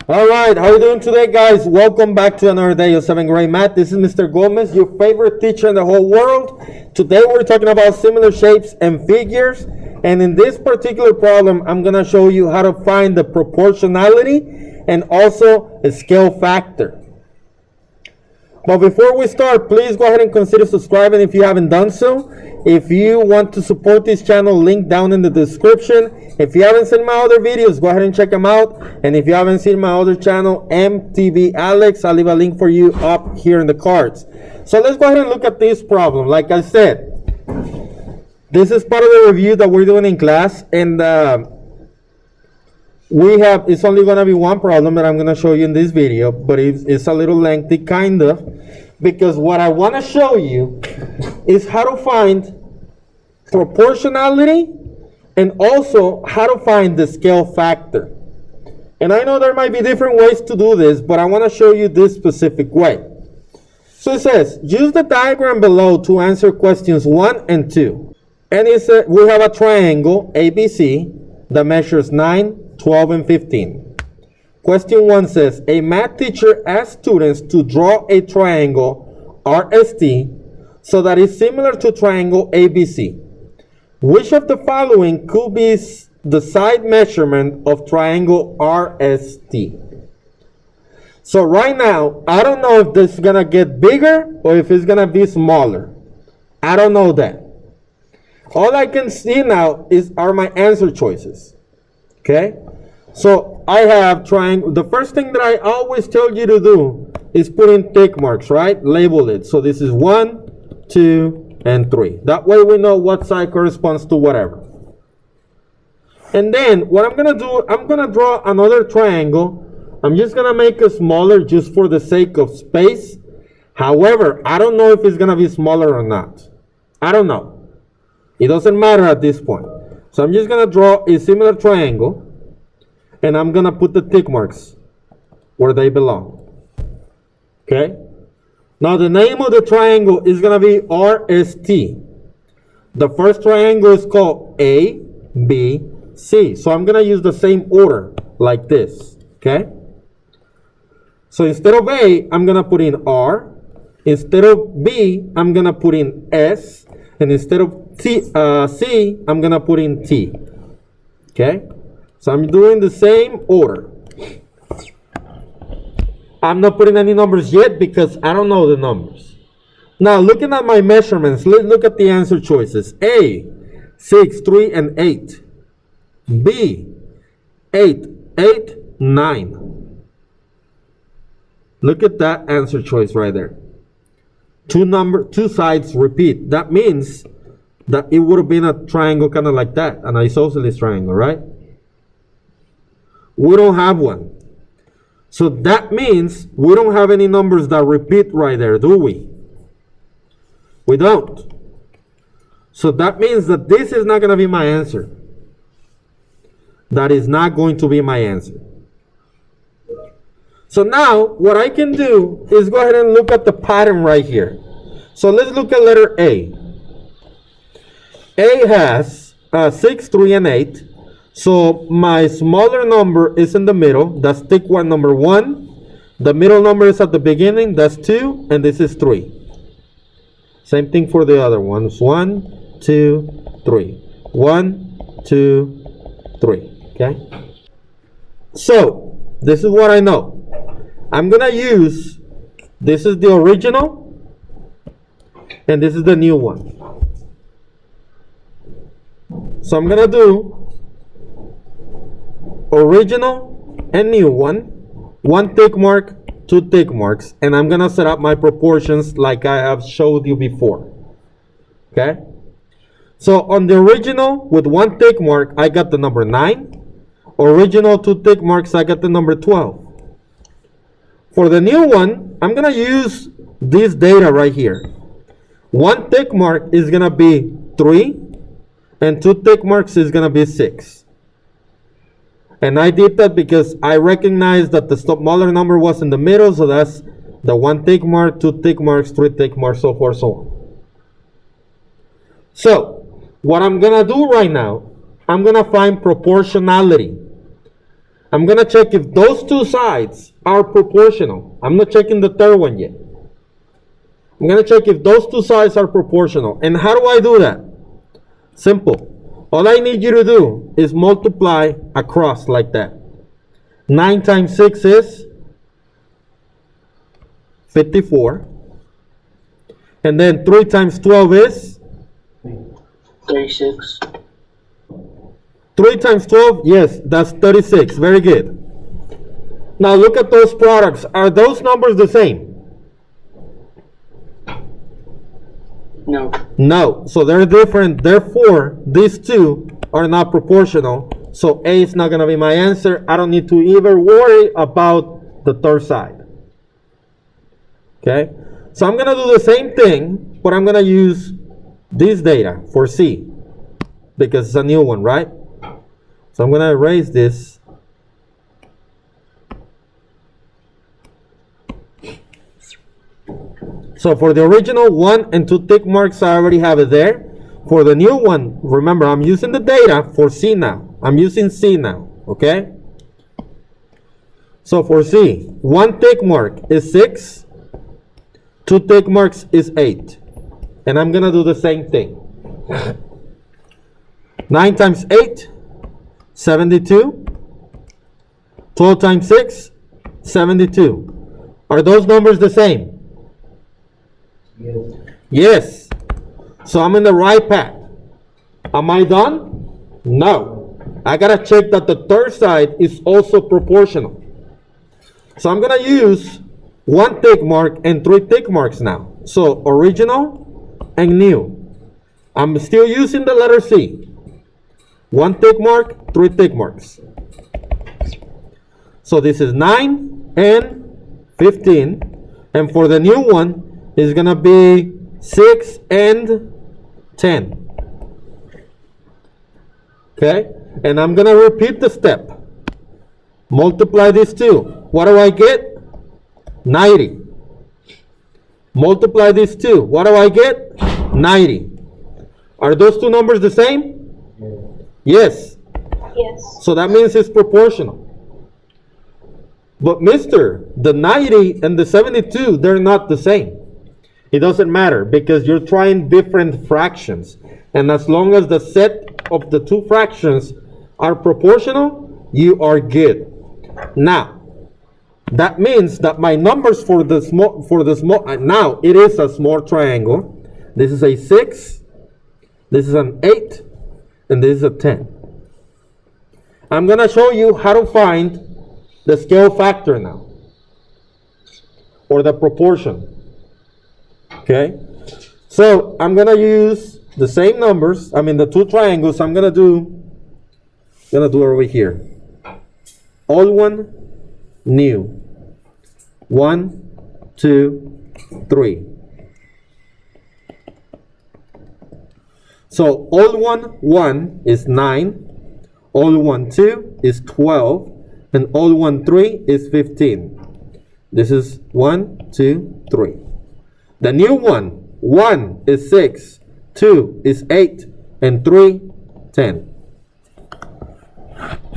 All right, how are you doing today, guys? Welcome back to another day of 7th grade math. This is Mr. Gomez, your favorite teacher in the whole world. Today we're talking about similar shapes and figures. And in this particular problem, I'm going to show you how to find the proportionality and also a scale factor. But before we start, please go ahead and consider subscribing if you haven't done so. If you want to support this channel, link down in the description. If you haven't seen my other videos, go ahead and check them out. And if you haven't seen my other channel, MTV Alex, I'll leave a link for you up here in the cards. So let's go ahead and look at this problem. Like I said, this is part of the review that we're doing in class. And it's only going to be one problem that I'm going to show you in this video, but it's a little lengthy, kind of, because what I want to show you is how to find proportionality and also how to find the scale factor. And I know there might be different ways to do this, but I want to show you this specific way. So it says, use the diagram below to answer questions 1 and 2. And it says we have a triangle, ABC, that measures 9, 12, and 15. Question 1 says, a math teacher asks students to draw a triangle RST so that it's similar to triangle ABC. Which of the following could be the side measurement of triangle RST? So right now, I don't know if this is going to get bigger or if it's going to be smaller. I don't know that. All I can see now are my answer choices. Okay? So I have triangle. The first thing that I always tell you to do is put in tick marks, right? Label it. So this is 1, 2, and 3. That way we know what side corresponds to whatever. And then what I'm going to do, I'm going to draw another triangle. I'm just going to make it smaller just for the sake of space. However, I don't know if it's going to be smaller or not. I don't know. It doesn't matter at this point. So I'm just going to draw a similar triangle. And I'm going to put the tick marks where they belong. Okay? Now the name of the triangle is going to be RST. The first triangle is called ABC. So I'm going to use the same order like this. Okay? So instead of A, I'm going to put in R. Instead of B, I'm going to put in S. And instead of C, I'm going to put in T. Okay? So I'm doing the same order. I'm not putting any numbers yet because I don't know the numbers. Now looking at my measurements, let's look at the answer choices. A, 6, 3, and 8. B, 8, 8, 9. Look at that answer choice right there. Two sides repeat. That means that it would have been a triangle kind of like that, an isosceles triangle, right? We don't have one. So that means we don't have any numbers that repeat right there, do we? We don't. So that means that this is not going to be my answer. That is not going to be my answer. So now what I can do is go ahead and look at the pattern right here. So let's look at letter A. A has 6, 3, and 8. So my smaller number is in the middle. That's tick one, number 1. The middle number is at the beginning. That's 2. And this is 3. Same thing for the other ones. 1, 2, 3. 1, 2, 3. Okay? So this is what I know. I'm going to use, this is the original. And this is the new one. So I'm going to do original and new one. 1 tick mark, 2 tick marks. And I'm going to set up my proportions like I have showed you before. Okay? So on the original with 1 tick mark, I got the number 9. Original 2 tick marks, I got the number 12. For the new one, I'm going to use this data right here. 1 tick mark is going to be 3. And 2 tick marks is going to be 6. And I did that because I recognized that the smaller number was in the middle. So that's the 1 tick mark, 2 tick marks, 3 tick marks, so forth, so on. So what I'm going to do right now, I'm going to find proportionality. I'm going to check if those two sides are proportional. I'm not checking the third one yet. I'm going to check if those two sides are proportional. And how do I do that? Simple. All I need you to do is multiply across like that. 9 times 6 is 54. And then 3 times 12 is 36. 3 times 12, yes, that's 36. Very good. Now look at those products. Are those numbers the same? No. No. So they're different. Therefore, these two are not proportional. So A is not going to be my answer. I don't need to even worry about the third side. Okay? So I'm going to do the same thing, but I'm going to use this data for C because it's a new one, right? So I'm going to erase this. So for the original 1 and 2 tick marks, I already have it there. For the new one, remember, I'm using the data for C now. I'm using C now, okay? So for C, 1 tick mark is 6. 2 tick marks is 8. And I'm going to do the same thing. 9 times 8, 72. 12 times 6, 72. Are those numbers the same? Yes. So I'm in the right path. Am I done? No. I got to check that the third side is also proportional. So I'm going to use 1 tick mark and 3 tick marks now. So original and new. I'm still using the letter C. 1 tick mark, 3 tick marks. So this is 9 and 15. And for the new one, it's going to be 6 and 10. Okay? And I'm going to repeat the step. Multiply these two. What do I get? 90. Multiply these two. What do I get? 90. Are those two numbers the same? Yes. Yes. So that means it's proportional. But mister, the 90 and the 72, they're not the same. It doesn't matter because you're trying different fractions. And as long as the set of the two fractions are proportional, you are good. Now, that means that my numbers for the small, now it is a small triangle. This is a 6, this is an 8, and this is a 10. I'm going to show you how to find the scale factor now, or the proportion. Okay, so I'm going to use the same numbers, the two triangles. I'm going to do it over here. Old one, new. 1, 2, 3. So old one, 1 is 9. Old one, 2 is 12. And old one, 3 is 15. This is 1, 2, 3. The new one, 1 is 6. 2 is 8. And 3, 10.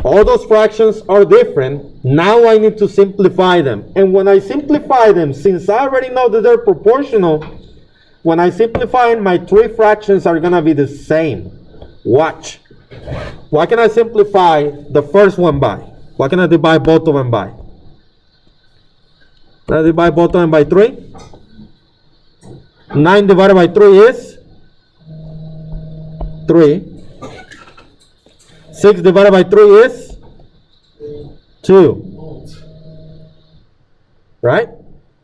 All those fractions are different. Now I need to simplify them. And when I simplify them, since I already know that they're proportional, when I simplify them, my 3 fractions are going to be the same. Watch. What can I simplify the first one by? What can I divide both of them by? Can I divide both of them by 3? 9 divided by 3 is 3. 6 divided by 3 is 2. Right?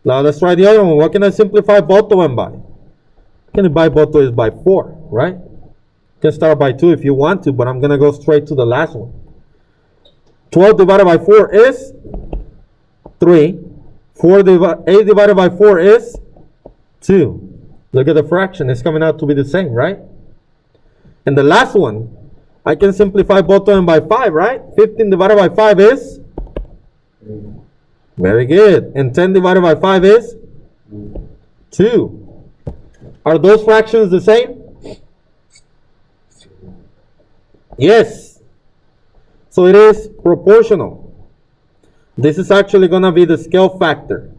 Now let's try the other one. What can I simplify both of them by? I can divide both of them by 4, right? You can start by 2 if you want to, but I'm going to go straight to the last one. 12 divided by 4 is 3. 8 divided by 4 is 2. Look at the fraction. It's coming out to be the same, right? And the last one, I can simplify both of them by 5, right? 15 divided by 5 is? Very good. And 10 divided by 5 is? 2. Are those fractions the same? Yes. So it is proportional. This is actually going to be the scale factor.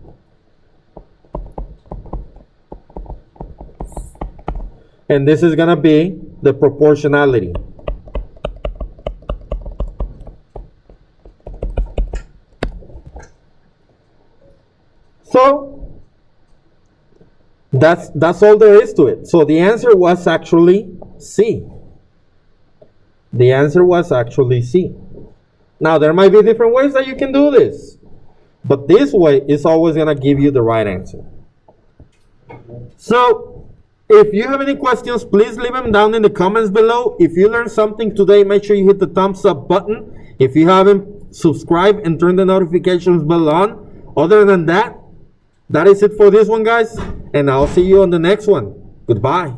And this is going to be the proportionality. So that's all there is to it. So the answer was actually C. The answer was actually C. Now there might be different ways that you can do this, but this way is always going to give you the right answer. So if you have any questions, please leave them down in the comments below. If you learned something today, make sure you hit the thumbs up button. If you haven't, subscribe and turn the notifications bell on. Other than that, that is it for this one, guys, and I'll see you on the next one. Goodbye.